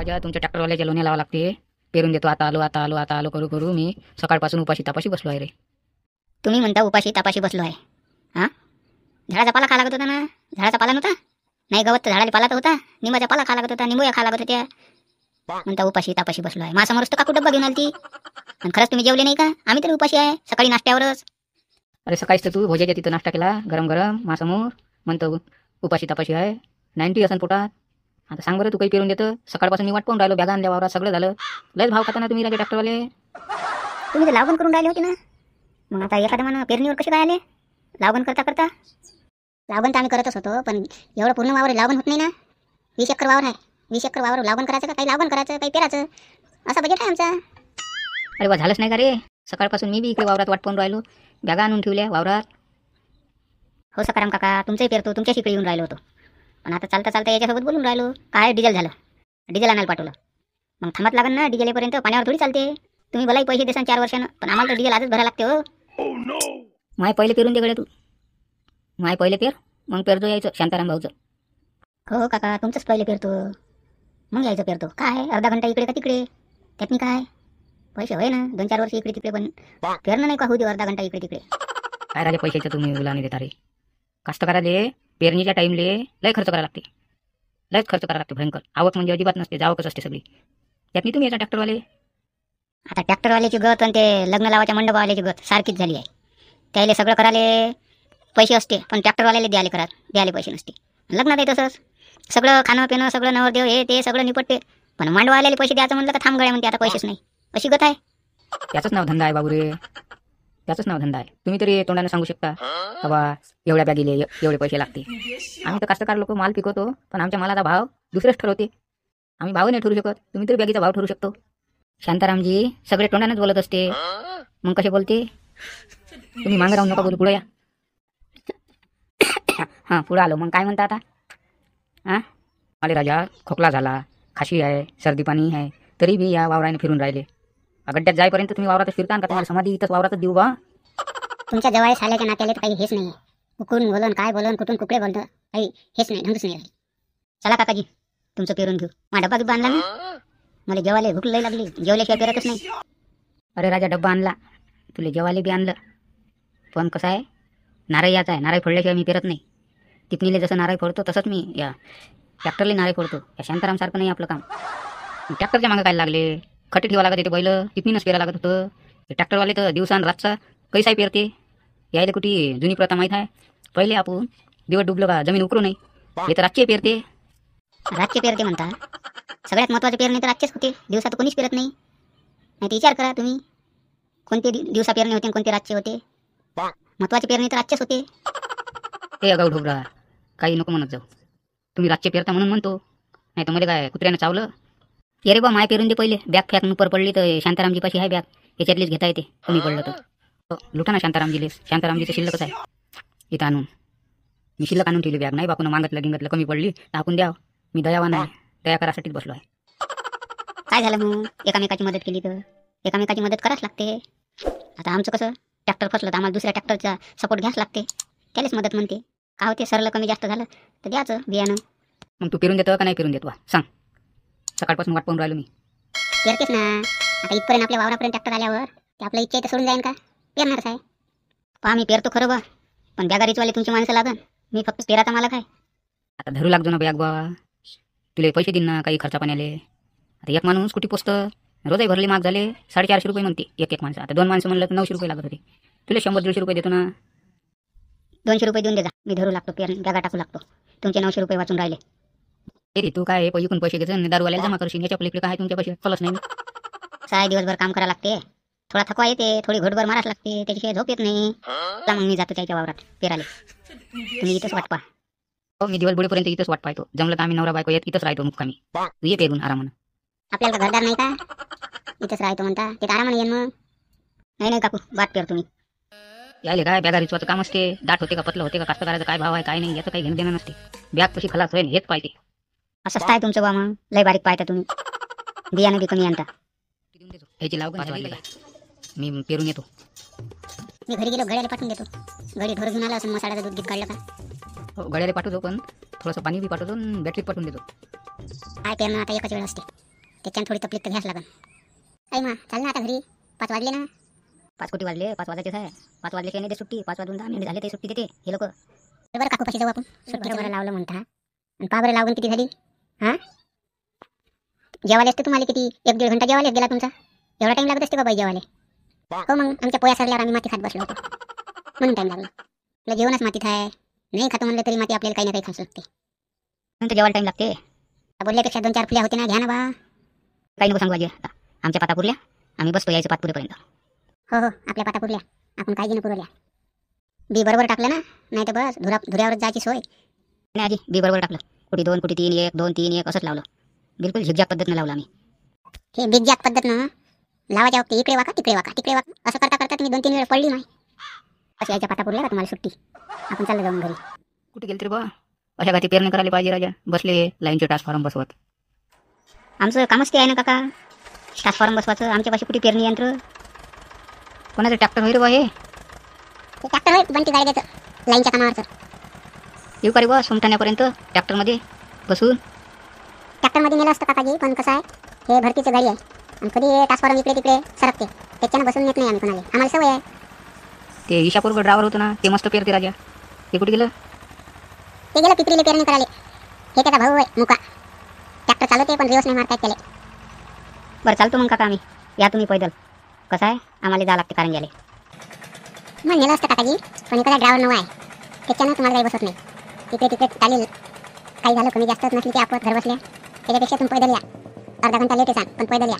राजा तुमच्या ट्रॅक्टरवाल्याच्या लोण्या लावा लागते. पेरून देतो आता आलो करू करू मी सकाळपासून उपाशी तापाशी बसलो आहे रे. तुम्ही म्हणता उपाशी तापाशी बसलो आहे. हां, झाडाचा पाला खा लागत होता ना? झाडाचा पाला नव्हता? नाही, गवत तर झाडाला पाला तर होता. निंबाचा पाला खा लागत होता, निंबूया खा लागत होत्या. म्हणता उपाशी तापाशी बसलो आहे. माझ्यासमोरच तर काकू डब्बा घेऊन आली ती. आणि खरंच तुम्ही जेवले नाही का? आम्ही तरी उपाशी आहे सकाळी नाश्त्यावरच. अरे सकाळीच तर तू भोजाच्या तिथं नाश्ता केला गरम गरम माझ्यासमोर. म्हणतो उपाशी तापाशी आहे. 90 असन पोटात. आता सांग बरं, तू काही पेरून देतं? सकाळपासून मी वाट पाहून राहिलो, बॅगा आणल्या वावरात सगळं झालं. लयच भाव खाता ना तुम्ही राजा ट्रॅक्टरवाले. तुम्ही तर लागवण करून राहिले होते ना, मग आता एखाद्या माणूस पेरणीवर कसे काय आले? लागवण करता लागवण तर आम्ही करतच होतो, पण एवढं पूर्ण वावर लागवण होत नाही ना. 20 एकर वावर आहे. 20 एकर वावर लागवण करायचं का काही लागवण करायचं काही पेरायचं, असा बजेट आहे आमचा. अरे वा, झालंच नाही का रे? सकाळपासून मी बी इकडे वावरात वाट पाहून राहिलो, बॅगा आणून ठेवल्या वावरात. हो सकाराम काका, तुमचंही पेरतो, तुमच्याशी इकडे येऊन राहिलो होतो. पण आता चालता याच्यासोबत बोलून राहिलो. काय डिझेल झालं, डिझेल आणायला पाठवलं. मग थांबत लागेल ना डिझेलपर्यंत, पाण्यावर थोडी चालते. तुम्ही भलाही पैसे देसान 4 वर्षानं, पण आम्हाला तर डिझेल आजच भरायला लागते. हो माय पहिले पेरून दे गड्या तू. माय पहिले पेर, मग पेरतो यायचं शांताराम भाऊचं. हो काका, तुमचंच पहिले पेरतो मग यायचं पेरतो. काय अर्धा घंटा इकडे का तिकडे, त्यातनी काय पैसे होय ना. 2-4 वर्ष इकडे तिकडे, पण पेरणं नाही का होऊ दे अर्धा घंटा इकडे तिकडे. काय राजा पैशाचं तुम्ही उलाने देता रे? कास्तकाराले पेरणीच्या टाईमले लय खर्च करायला लागते. लयच खर्च करायला लागते भयंकर. आवक म्हणजे अजिबात नसते, जावकच असते सगळी. त्यातनी तुम्ही याचा ट्रॅक्टरवाले. आता ट्रॅक्टरवाल्याची गत आणि ते लग्न लावायच्या मंडपवाल्याची गत सारखीच झाली आहे. त्याला सगळं करायला पैसे असते, पण ट्रॅक्टरवाल्याला द्यायला पैसे नसते. लग्नात आहे तसंच, सगळं खाणं पिणं सगळं नवरदेव हे ते सगळं निपटते, पण मांडवाल्याला पैसे द्यायचं म्हणलं का थांब गळ्या म्हणते आता पैसेच नाही. अशी गत आहे. त्याचंच नाव धंदा आहे बाबू रे, त्याचंच नाव धंदा आहे. तुम्ही तरी तोंडाने सांगू शकता बाबा एवढ्या बॅगीले एवढे पैसे लागते. आम्ही तर कास्तकार लोक माल पिकवतो, पण आमच्या मालाचा भाव दुसरेच ठरवते. आम्ही भाव नाही ठरवू शकत, तुम्ही तरी बॅगीचा भाव ठरवू शकतो. शांतारामजी सगळे तोंडानेच बोलत असते, मग कसे बोलते? तुम्ही मागं राहून नका बोलू, पुढे या. हां, पुढं आलो. मग काय म्हणता आता? हां, आले राजा, खोकला झाला, खाशी आहे, सर्दी पाणी आहे, तरी बी या वावराने फिरून राहिले. गड्ड्यात जाईपर्यंत तुम्ही वावरातच फिरता का? तुम्हाला समाधी इथंच वावरातच देऊ बा. तुमच्या जवळ साल्याच्या नात्याला तर काही हेच नाही. कुठून बोलन काय बोलन कुठून कुकडे बोलतं काही हेच नाही, ढंगच नाही. चला काकाजी, तुमचं पेरून घेऊ. माझा डब्बा बिब्बा आणला ना? मला जेवायला भूक लई लागली, जेवल्याशिवाय पेरतच नाही. अरे राजा, डब्बा आणला, तुला जेवायला बी आणलं, पण कसं आहे, नारळ याचा आहे. नारळ फोडल्याशिवाय मी पेरत नाही. टिपणीले जसं नारळ फोडतो तसंच मी या ट्रॅक्टरला नारळ फोडतो. या शांतारामसारखं नाही आपलं काम. ट्रॅक्टरच्या मागं काय लागले, खटे ठेवा लागत येते, बैल टिपणीनंच पेरा लागत होतं. ट्रॅक्टरवाले तर दिवसान रातचा कैसाही पेरते. यायला कुठे जुनी प्रथा माहीत आहे. पहिले आपण दिवस डुबलं का जमीन उकरू नाही, हे तर रातचे पेरते. रातचे पेरते म्हणता? सगळ्यात महत्त्वाचे पेरणे तर रातचेच होते, दिवसात कोणीच पेरत नाही. नाही तर विचार करा तुम्ही, कोणते दिवसा पेरणे होते आणि कोणते रातचे होते. महत्त्वाचे पेरणे तर रातचेच होते. हे अगाऊ ढोबरा, काही नको म्हणत जाऊ. तुम्ही रातचे पेरता म्हणून म्हणतो, नाही तर मध्ये काय कुत्र्यानं चावलं? ये रे बा, माय पेरून दे पहिले. बॅग फॅक नुपर पडली तर शांतारामजी पाशी आहे बॅग, याच्यातलीच घेता येते. कमी पडलं तर लुटा ना शांतारामजीलेस. शांतारामजीचं शिल्लकच आहे इथं आणून. मी शिल्लक आणून ठेवली बॅग. नाही बापून मागतलं गिंगतलं कमी पडली टाकून द्या. मी दयावान आहे, दया करासाठीच बसलो आहे. काय झालं मग? एकामेकाची मदत केली तर एकामेकाची मदत करावंच लागते. आता आमचं कसं, ट्रॅक्टर फसलं तर आम्हाला दुसऱ्या ट्रॅक्टरचा सपोर्ट घ्यास लागते. त्यालाच मदत म्हणते. का होते, सरलं कमी जास्त झालं तर द्यायचं बियाणं. मग तू पेरून देतो का नाही पेरून देतो सांग? सकाळपासून वाट पाहून राहिलो मी. पेरतेच ना. आता इथपर्यंत आपल्या वावरापर्यंत ट्रॅक्टर आल्यावर ते आपल्या इच्छा इथं सोडून जाईन का? पेरणारच आहे. पहा मी पेरतो खरं बा, पण बॅगारीचवाले तुमची माणसं लागन. मी फक्त पेराचा मालक आहे. आता धरू लागतो ना बॅग बा, तुला पैसे देईन ना काही खर्चा पाण्याले. आता एक माणूस कुठे पोचतं? रोजही भरले माग झाले. 450 रुपये म्हणते एक माणसं. आता 2 माणसं म्हणलं तर 900 रुपये लागत होते. तुला 100-150 रुपये देतो ना. 200 रुपये देऊन दे जा, मी धरू लागतो, बॅगा टाकू लागतो. तुमचे 900 रुपये वाचून राहिले. रे तू काय पैकून पैसे घ्यायचं दारूवाल्याला जमा करशील? याच्या पलीकडे काय तुमच्या पैसे कळच नाही. साय दिवसभर काम करायला लागते, थोडा थकवा येते, थोडी घोटभर मारायला लागते, त्याच्याशिवाय झोप येत नाही. मग मी जातो त्याच्या वावरात पेराले. तुम्ही इथंच वाट पहा. हो, मी दिवस बुडेपर्यंत इथंच वाट पाहतो. जमलं तर आम्ही नवरा बायको येत इथंच राहतो मुक्कामी. तू ये पेरून आरामानं. आपल्याला घरदार नाही का? इथंच राहतो म्हणता, ते आरामाने येईन मग. नाही काकू, बात पेर तुम्ही. यायले काय बॅगा रिचवाचं काम असते. दाट होते का पतलं होते का, कास्तकाराचं काय भाव आहे काय नाही याचं काही घेणं देणं नसते. बॅग कशी खलास होईल हेच पाहिजे. असंच काय तुमचं बा, मग लय बारीक पाहता तुम्ही. बियाणं बी कमी आणता. ह्याची लाव का मी पेरून येतो. मी घरी गेलो गड्याला पाठवून देतो. घरी ढोर घेऊन आला असं मसाल्याचं दूध गीत काढलं का? हो, गड्याला पाठवतो, पण थोडंसं पाणी बी पाठवतो आणि बॅटरीत पाठवून देतो. काय पेरणं आता एकच वेळ असते. त्याच्यानं थोडी तकलीफ तर घ्यास लागन. आई मा चाल ना आता घरी, 5 वाजले ना. 5 कोटी वाजले, 5 वाजायचेच आहे. 5 वाजले की नाही ते सुट्टी, 5 वाजून 10 मिनिट झाले ते सुट्टी देते हे लोक. बरं काकू कशी जाऊ आपण, सुट्टीचं बरं लावलं म्हणता. आणि पा बरं लावून किती झाली. हां जेवायला असते तुम्हाला किती, 1-1.5 घंटा जेवायला गेला तुमचा. एवढा टाईम लागत असते का बाई जेवायला. हो मग आमच्या पोया सरल्यावर आम्ही माती खात बसलो होतो म्हणून टाईम लागला. आपलं जेवणच मातीत आहे, नाही खातो म्हणलं तरी माती आपल्याला काही ना काही खास लागते. नंतर जेवायला टाईम लागते. बोलल्यापेक्षा 2-4 फुल्या होते ना, घ्या ना बा. काही नको सांगू आजी आता. आमच्या पातापुरल्या आम्ही बसतो यायचं पातपुरेपर्यंत. हो आपल्या पाता पुरल्या, आपण काही न पुरवल्या. बी बरोबर टाकलं ना, नाही तर बस धुऱ्यावरच जायची सोय. नाही आजी बी बरोबर टाकलं. कुठे 2 कुठे 3 1 2 3 1 असंच लावलं. बिलकुल झिकझॅक पद्धतीने लावलं आम्ही. हे बिगजॅक पद्धत ना लावायच्या वक्ती इकडे वाका तिकडे वाका तिकडे वाका असं करता करता तुम्ही 2-3 वेळा पडली नाही. अशी यायच्या पाता पुरल्या का तुम्हाला सुट्टी. आपण चाललं जाऊन घरी. कुठे गेली तरी बा अशा गाती पेरणी करायला पाहिजे राजा. बसले लाईनचे ट्रान्सफॉर्म बसवत. आमचं कामच ते आहे ना काका, ट्रान्सफॉर्म बसवायचं. आमच्यापाशी कुठे पेरणी यंत्र. कोणाचं ट्रॅक्टर होईल बा हे. ट्रॅक्टर होय बंटी गाडी द्यायचं लाईनच्या कामावरचं. येऊ का रे बा सोमठाण्यापर्यंत ट्रॅक्टरमध्ये बसून. ट्रॅक्टरमध्ये नेलं असतं काकाजी, पण कसं आहे हे भरतीचं गाडी आहे आणि कधी ट्रान्सफॉर्म इकडे तिकडे सरकते, त्याच्यानं बसून येत नाही आम्ही कोणाला. आम्हाला सवय आहे. ते ईशापूरगड ड्रायव्हर होतं ना, ते मस्त पेरते राजा. ते कुठे गेलं. ते गेलं पिपरीला पेरणी करायला. हे त्याचा भाऊ आहे मुका, ट्रॅक्टर चालवते पण रिवर्स नाही मारता येत त्याला. बरं चालतो मग काका आम्ही. या तुम्ही पैदल. कसं आहे आम्हाला जावं लागते कारंजाले. मग नेलं असतं काकाजी, पण एखादा ड्रायव्हर नवा आहे त्याच्यानं तुम्हाला काही बसत नाही. तिकडे तिकडे चालेल, काही झालं कमी जास्त नसली ते आपत घर बसल्या. त्याच्यापेक्षा तुम्ही पैदल या. अर्धा घंटा लेट सांग पण पैदल या.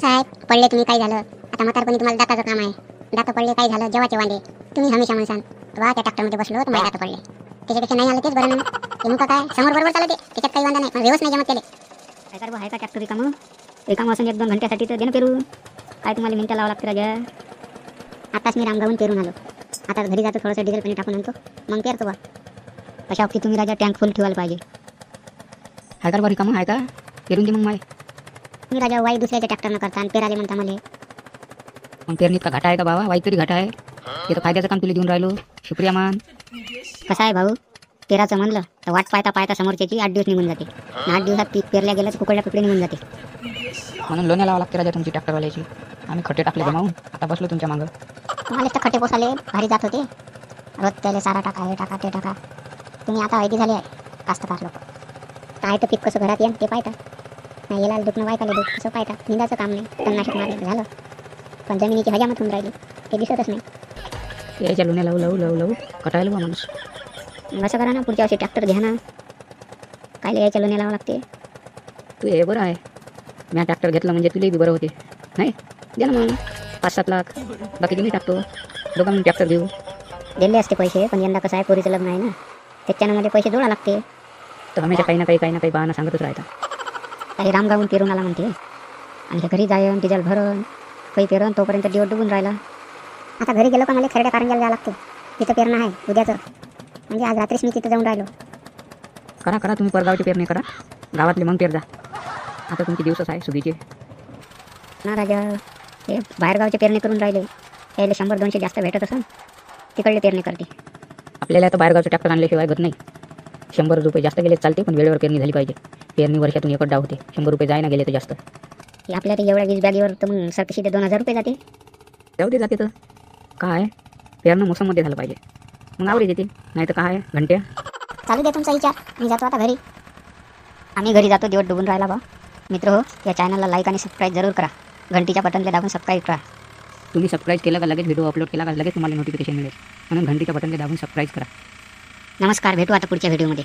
साहेब पडले तुम्ही, काय झालं आता म्हातारपणी तुम्हाला दाताचं काम आहे. दातं पडले काय झालं जेवाचे वांदे, तुम्ही हमेशा म्हणसान वा त्या ट्रॅक्टरमध्ये बसलो तुम्हाला दातं पडले. त्याच्यापेक्षा नाही आलं तेच बरं ना. ते मुका काय समोर बरोबर चालते, त्याच्यात काही वांदा नाही, पण व्यवस्थ नाही जमत केले. काय कर बा आहे का ट्रॅक्टर रिकामं. रिकामं असं 1-2 घंट्यासाठी तर दे ना पेरून. काय तुम्हाला मिनटं लावावं लागते राजा. आताच मी रामगावून पेरून आलो, आता घरी जातो थोडंसं डिझेल पाणी टाकून आणतो मग पेरतो बा. अशा वक्ती तुम्ही राजा टँक फुल ठेवायला पाहिजे. आहे का बा रिकामं आहे का पेरून दे मग माय. मी राजा वाई दुसऱ्याच्या ट्रॅक्टरनं करता आणि पेराले म्हणता मला. मग पेरणीत का घाटा आहे का बाबा. वाईट तरी घाटा आहे. ते तर फायद्याचं काम तुला देऊन राहिलो. शुक्रिया मान. कसं आहे भाऊ, पेराचं म्हणलं तर वाट पाहता पाहता समोरच्याची 8 दिवस निघून जाते. 8 दिवसात पीक पेरल्या गेलं तर कुकडल्या कुकडे निघून जाते. म्हणून लोण्या लावा लागते राजा तुमची ट्रॅक्टरवाल्याची. आम्ही खड्डे टाकले जमावून, आता बसलो तुमच्या मागं. तुम्हालाच तर खड्डे पोसाले भारी जात होते. रोज त्याला सारा टाका हे टाका ते टाका. तुम्ही आता ऐदी झाले आहे कास्तकार लोक. काय तर पीक कसं घरात येईन ते पाहता. नाही येला दुखणं वायकाले दुख कसं पाहता. निंदाचं काम नाही, तणनाशक मारलं झालं, पण जमिनीची हजामत होऊन राहिली ते दिसतच नाही. याच्या लोण्या लावू कटायला बा माणूस. मग असं करा ना, पुढच्या वर्षी ट्रॅक्टर घ्या ना. काय यायच्या लोण्या लावावं लागते. तू हे बरं आहे. मी ट्रॅक्टर घेतला म्हणजे तुलाही बी बरं होते. नाही द्या ना मग 5-7 लाख. बाकी तुम्ही टाकतो दोघं म्हणून ट्रॅक्टर घेऊ. दिले असते पैसे, पण यंदा कसं आहे पोरीचं लग्न आहे ना, त्याच्यानं मला पैसे जोडा लागते. तर हमेशा काही ना काही बहाणा सांगतच राहता. काही रामगावून पेरून आला म्हणते आणि हे घरी जायन डिझेल भरून काही पेरून तोपर्यंत दिवस डुबून राहिला. आता घरी गेलो का मला खरड्या कारंजाला जावं लागते. तिथं पेरणं आहे उद्याचं, म्हणजे आज रात्रीच मी तिथं जाऊन राहिलो. करा तुम्ही परगावची पेरणी करा. गावातले मग पेर जा. आता तुमचे दिवसच आहे सुगीचे ना राजा. हे बाहेरगावचे पेरणी करून राहिले, यायला 100-200 जास्त भेटत असं तिकडले पेरणी करते. आपल्याला आता बाहेरगावचं ट्रॅक्टर आणल्याशिवाय गत नाही. 100 रुपये जास्त गेले चालते, पण वेळेवर पेरणी झाली पाहिजे. पेरणी वर्षातून एकच डाव होते. 100 रुपये जाय ना गेले तर जास्त. हे आपल्या ते एवढ्या 20 बॅगीवर तर मग सरकशी ते 2000 रुपये जाते. जाऊ दे जाते तर काय, पेरणं मोसममध्ये झालं पाहिजे, मग आवरेज येते. नाही तर काय घंट्या. चालू दे तुमचा विचार, मी जातो आता घरी. आम्ही घरी जातो, दिवस डुबून राहिला बा. मित्र हो, या चॅनलला लाईक आणि सबस्क्राईब जरूर करा. घंटीच्या बटनला दाबून सबस्क्राईब करा. तुम्ही सबस्क्राईब केलं का लगेच व्हिडिओ अपलोड केला का लगेच तुम्हाला नोटिफिकेशन मिळेल. म्हणून घंटीच्या बटनला दाबून सबस्क्राईब करा. नमस्कार, भेटू आता पुढच्या व्हिडिओमध्ये.